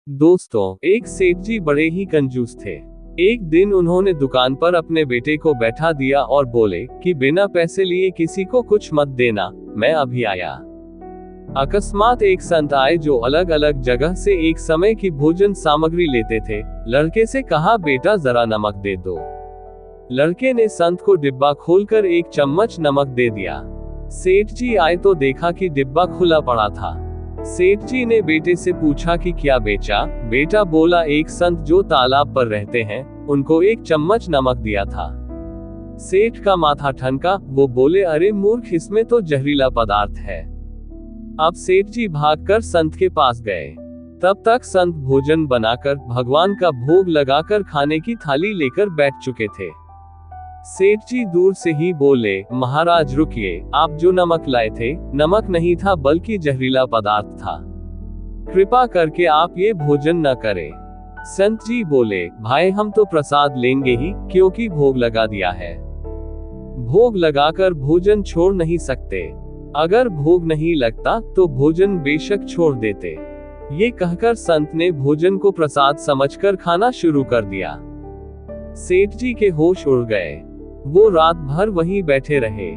दोस्तों, एक सेठ जी बड़े ही कंजूस थे। एक दिन उन्होंने दुकान पर अपने बेटे को बैठा दिया और बोले कि बिना पैसे लिए किसी को कुछ मत देना, मैं अभी आया। अकस्मात एक संत आए जो अलग अलग जगह से एक समय की भोजन सामग्री लेते थे। लड़के से कहा, बेटा जरा नमक दे दो। लड़के ने संत को डिब्बा खोलकर एक चम्मच नमक दे दिया। सेठ जी आए तो देखा कि डिब्बा खुला पड़ा था। सेठ जी ने बेटे से पूछा कि क्या बेचा? बेटा बोला, एक संत जो तालाब पर रहते हैं, उनको एक चम्मच नमक दिया था। सेठ का माथा ठनका। वो बोले, अरे मूर्ख, इसमें तो जहरीला पदार्थ है। अब सेठ जी भागकर संत के पास गए। तब तक संत भोजन बनाकर भगवान का भोग लगाकर खाने की थाली लेकर बैठ चुके थे। सेठ जी दूर से ही बोले, महाराज रुकिए, आप जो नमक लाए थे, नमक नहीं था बल्कि जहरीला पदार्थ था। कृपा करके आप ये भोजन न करें। संत जी बोले, भाई हम तो प्रसाद लेंगे ही, क्योंकि भोग लगा दिया है। भोग लगाकर भोजन छोड़ नहीं सकते। अगर भोग नहीं लगता तो भोजन बेशक छोड़ देते। ये कहकर संत ने भोजन को प्रसाद समझकर खाना शुरू कर दिया। सेठ जी के होश उड़ गए। वो रात भर वहीं बैठे रहे।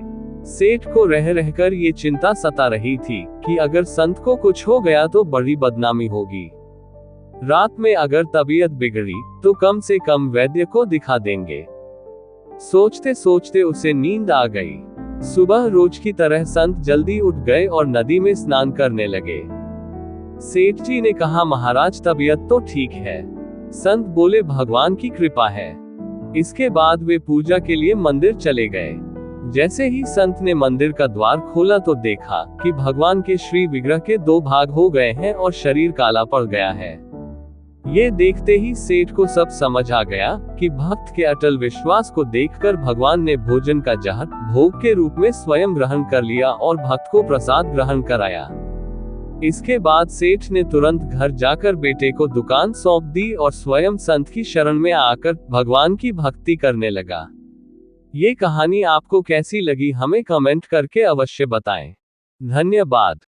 सेठ को रह रहकर ये चिंता सता रही थी कि अगर संत को कुछ हो गया तो बड़ी बदनामी होगी। रात में अगर तबीयत बिगड़ी तो कम से कम वैद्य को दिखा देंगे। सोचते सोचते उसे नींद आ गई। सुबह रोज की तरह संत जल्दी उठ गए और नदी में स्नान करने लगे। सेठ जी ने कहा, महाराज तबीयत तो ठीक है। संत बोले, भगवान की कृपा है। इसके बाद वे पूजा के लिए मंदिर चले गए। जैसे ही संत ने मंदिर का द्वार खोला तो देखा कि भगवान के श्री विग्रह के दो भाग हो गए हैं और शरीर काला पड़ गया है। ये देखते ही सेठ को सब समझ आ गया कि भक्त के अटल विश्वास को देखकर भगवान ने भोजन का जहर भोग के रूप में स्वयं ग्रहण कर लिया और भक्त को प्रसाद ग्रहण कराया। इसके बाद सेठ ने तुरंत घर जाकर बेटे को दुकान सौंप दी और स्वयं संत की शरण में आकर भगवान की भक्ति करने लगा। ये कहानी आपको कैसी लगी हमें कमेंट करके अवश्य बताएं। धन्यवाद।